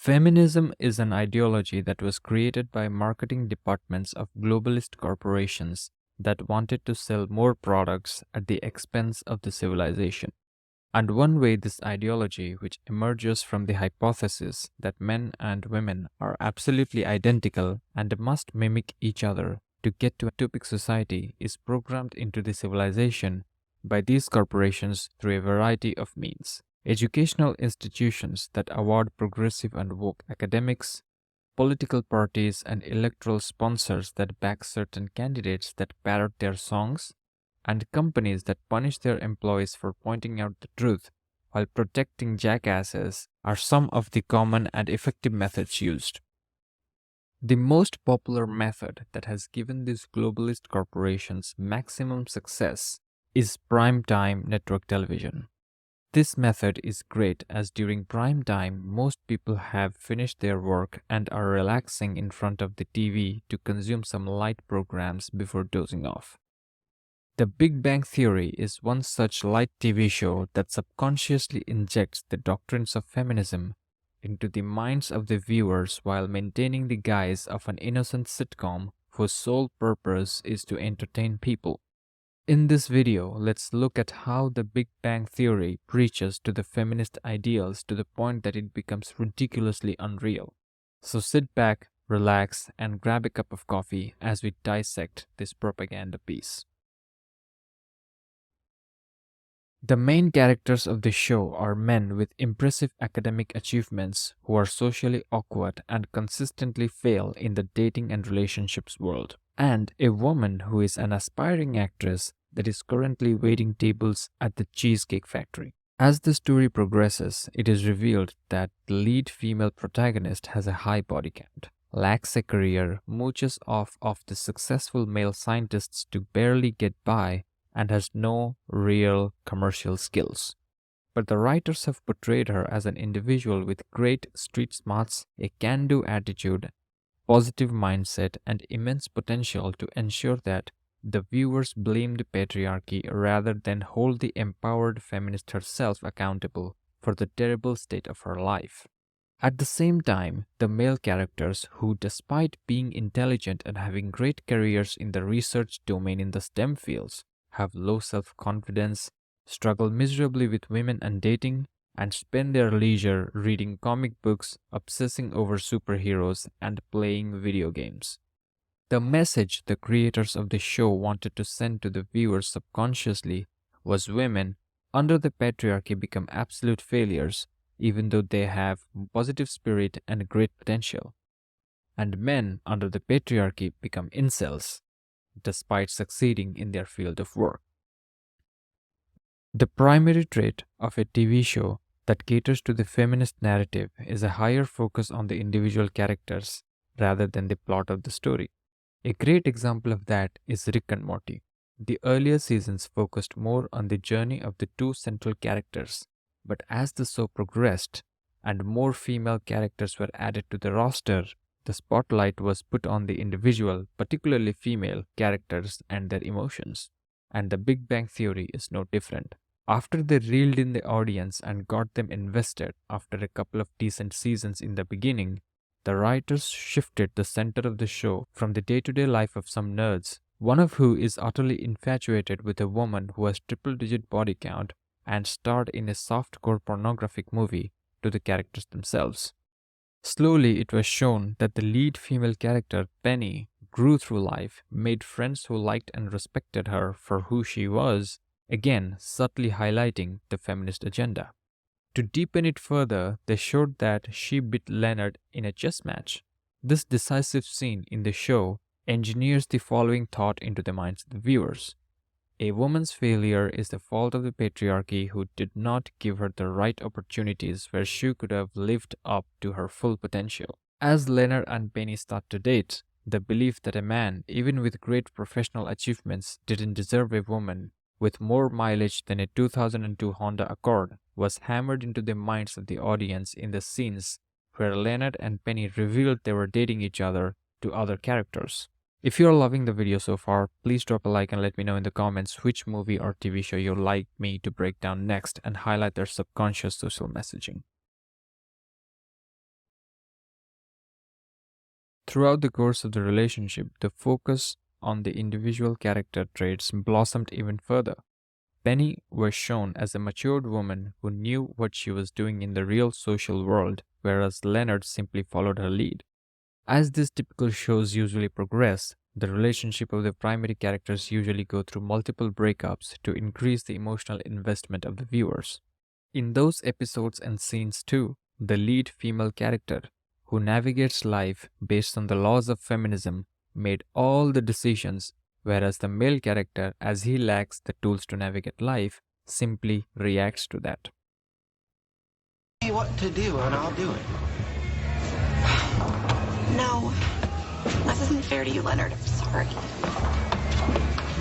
Feminism is an ideology that was created by marketing departments of globalist corporations that wanted to sell more products at the expense of the civilization. And one way this ideology, which emerges from the hypothesis that men and women are absolutely identical and must mimic each other to get to a utopic society, is programmed into the civilization by these corporations through a variety of means. Educational institutions that award progressive and woke academics, political parties and electoral sponsors that back certain candidates that parrot their songs, and companies that punish their employees for pointing out the truth while protecting jackasses are some of the common and effective methods used. The most popular method that has given these globalist corporations maximum success is primetime network television. This method is great as during prime time, most people have finished their work and are relaxing in front of the TV to consume some light programs before dozing off. The Big Bang Theory is one such light TV show that subconsciously injects the doctrines of feminism into the minds of the viewers while maintaining the guise of an innocent sitcom whose sole purpose is to entertain people. In this video, let's look at how the Big Bang Theory preaches to the feminist ideals to the point that it becomes ridiculously unreal. So sit back, relax, and grab a cup of coffee as we dissect this propaganda piece. The main characters of the show are men with impressive academic achievements who are socially awkward and consistently fail in the dating and relationships world, and a woman who is an aspiring actress that is currently waiting tables at the Cheesecake Factory. As the story progresses, it is revealed that the lead female protagonist has a high body count, lacks a career, mooches off of the successful male scientists to barely get by, and has no real commercial skills. But the writers have portrayed her as an individual with great street smarts, a can-do attitude, positive mindset, and immense potential to ensure that the viewers blame the patriarchy rather than hold the empowered feminist herself accountable for the terrible state of her life. At the same time, the male characters who, despite being intelligent and having great careers in the research domain in the STEM fields, have low self-confidence, struggle miserably with women and dating, and spend their leisure reading comic books, obsessing over superheroes, and playing video games. The message the creators of the show wanted to send to the viewers subconsciously was women under the patriarchy become absolute failures even though they have positive spirit and great potential, and men under the patriarchy become incels despite succeeding in their field of work. The primary trait of a TV show that caters to the feminist narrative is a higher focus on the individual characters rather than the plot of the story. A great example of that is Rick and Morty. The earlier seasons focused more on the journey of the two central characters, but as the show progressed and more female characters were added to the roster, the spotlight was put on the individual, particularly female, characters and their emotions. And the Big Bang Theory is no different. After they reeled in the audience and got them invested after a couple of decent seasons in the beginning, the writers shifted the center of the show from the day-to-day life of some nerds, one of who is utterly infatuated with a woman who has triple-digit body count and starred in a softcore pornographic movie, to the characters themselves. Slowly, it was shown that the lead female character, Penny, grew through life, made friends who liked and respected her for who she was, again subtly highlighting the feminist agenda. To deepen it further, they showed that she beat Leonard in a chess match. This decisive scene in the show engineers the following thought into the minds of the viewers. A woman's failure is the fault of the patriarchy who did not give her the right opportunities where she could have lived up to her full potential. As Leonard and Penny start to date, the belief that a man, even with great professional achievements, didn't deserve a woman with more mileage than a 2002 Honda Accord was hammered into the minds of the audience in the scenes where Leonard and Penny revealed they were dating each other to other characters. If you're loving the video so far, please drop a like and let me know in the comments which movie or TV show you'd like me to break down next and highlight their subconscious social messaging. Throughout the course of the relationship, the focus on the individual character traits blossomed even further. Penny was shown as a matured woman who knew what she was doing in the real social world, whereas Leonard simply followed her lead. As these typical shows usually progress, the relationship of the primary characters usually go through multiple breakups to increase the emotional investment of the viewers. In those episodes and scenes too, the lead female character, who navigates life based on the laws of feminism, made all the decisions, whereas the male character, as he lacks the tools to navigate life, simply reacts to that. Hey, what to do and I'll do it. No. This isn't fair to you, Leonard. I'm sorry.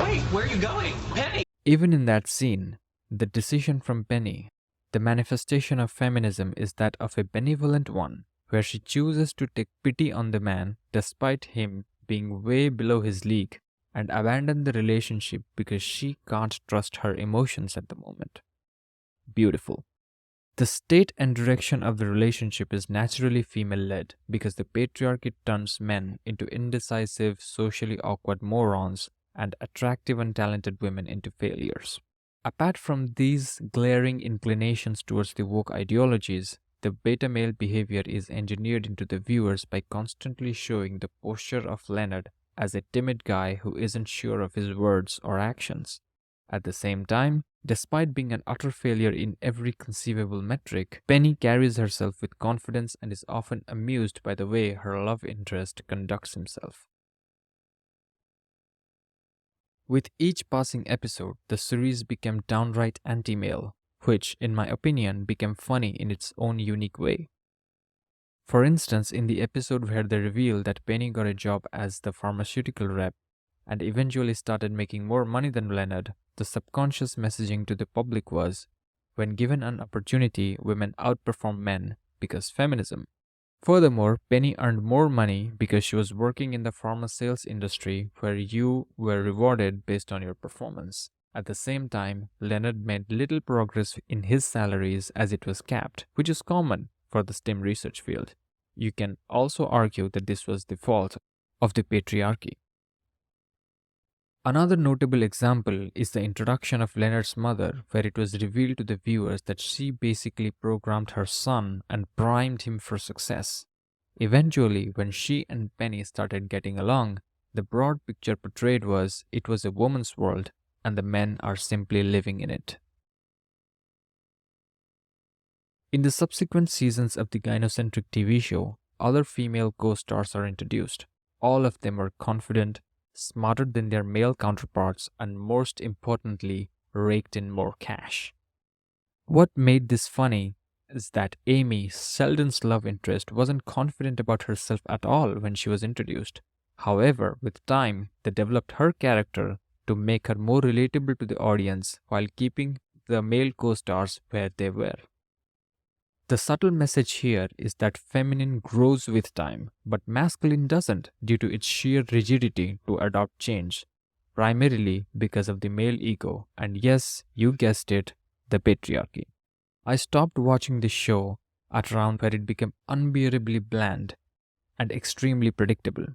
Wait, where are you going? Penny! Even in that scene, the decision from Penny, the manifestation of feminism is that of a benevolent one, where she chooses to take pity on the man despite him being way below his league and abandon the relationship because she can't trust her emotions at the moment. Beautiful. The state and direction of the relationship is naturally female-led because the patriarchy turns men into indecisive, socially awkward morons and attractive and talented women into failures. Apart from these glaring inclinations towards the woke ideologies, the beta male behavior is engineered into the viewers by constantly showing the posture of Leonard as a timid guy who isn't sure of his words or actions. At the same time, despite being an utter failure in every conceivable metric, Penny carries herself with confidence and is often amused by the way her love interest conducts himself. With each passing episode, the series became downright anti-male, which, in my opinion, became funny in its own unique way. For instance, in the episode where they reveal that Penny got a job as the pharmaceutical rep and eventually started making more money than Leonard, the subconscious messaging to the public was, when given an opportunity, women outperform men because feminism. Furthermore, Penny earned more money because she was working in the pharma sales industry where you were rewarded based on your performance. At the same time, Leonard made little progress in his salaries as it was capped, which is common for the STEM research field. You can also argue that this was the fault of the patriarchy. Another notable example is the introduction of Leonard's mother, where it was revealed to the viewers that she basically programmed her son and primed him for success. Eventually, when she and Penny started getting along, the broad picture portrayed was it was a woman's world and the men are simply living in it. In the subsequent seasons of the gynocentric TV show, other female co-stars are introduced. All of them are confident, smarter than their male counterparts, and most importantly, raked in more cash. What made this funny is that Amy, Sheldon's love interest, wasn't confident about herself at all when she was introduced. However, with time, they developed her character to make her more relatable to the audience while keeping the male co-stars where they were. The subtle message here is that feminine grows with time, but masculine doesn't due to its sheer rigidity to adopt change, primarily because of the male ego, and yes, you guessed it, the patriarchy. I stopped watching the show at around where it became unbearably bland and extremely predictable.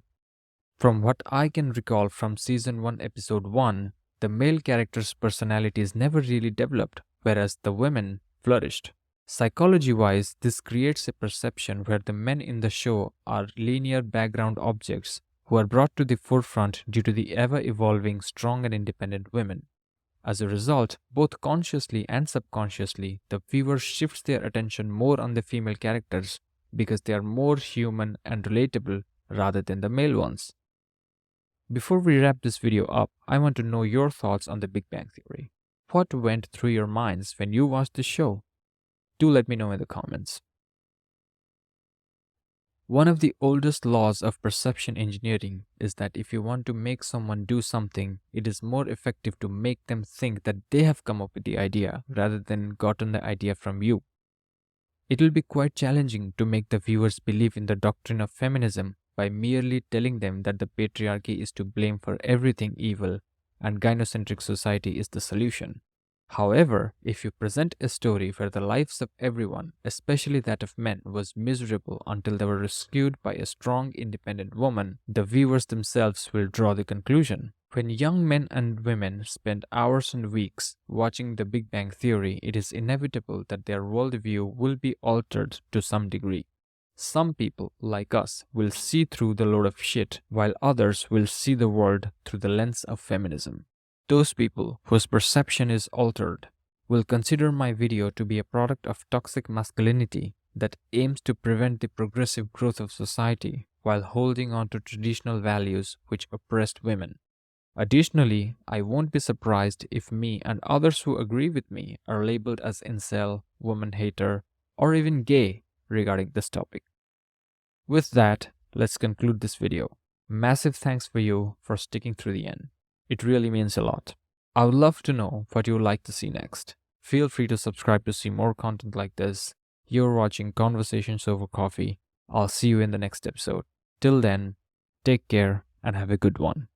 From what I can recall from season 1 episode 1, the male character's personalities never really developed, whereas the women flourished. Psychology-wise, this creates a perception where the men in the show are linear background objects who are brought to the forefront due to the ever-evolving strong and independent women. As a result, both consciously and subconsciously, the viewer shifts their attention more on the female characters because they are more human and relatable rather than the male ones. Before we wrap this video up, I want to know your thoughts on the Big Bang Theory. What went through your minds when you watched the show? Do let me know in the comments. One of the oldest laws of perception engineering is that if you want to make someone do something, it is more effective to make them think that they have come up with the idea rather than gotten the idea from you. It will be quite challenging to make the viewers believe in the doctrine of feminism by merely telling them that the patriarchy is to blame for everything evil and gynocentric society is the solution. However, if you present a story where the lives of everyone, especially that of men, was miserable until they were rescued by a strong, independent woman, the viewers themselves will draw the conclusion. When young men and women spend hours and weeks watching The Big Bang Theory, it is inevitable that their worldview will be altered to some degree. Some people, like us, will see through the load of shit, while others will see the world through the lens of feminism. Those people whose perception is altered will consider my video to be a product of toxic masculinity that aims to prevent the progressive growth of society while holding on to traditional values which oppressed women. Additionally, I won't be surprised if me and others who agree with me are labeled as incel, woman hater, or even gay regarding this topic. With that, let's conclude this video. Massive thanks for you for sticking through the end. It really means a lot. I would love to know what you would like to see next. Feel free to subscribe to see more content like this. You're watching Conversations Over Coffee. I'll see you in the next episode. Till then, take care and have a good one.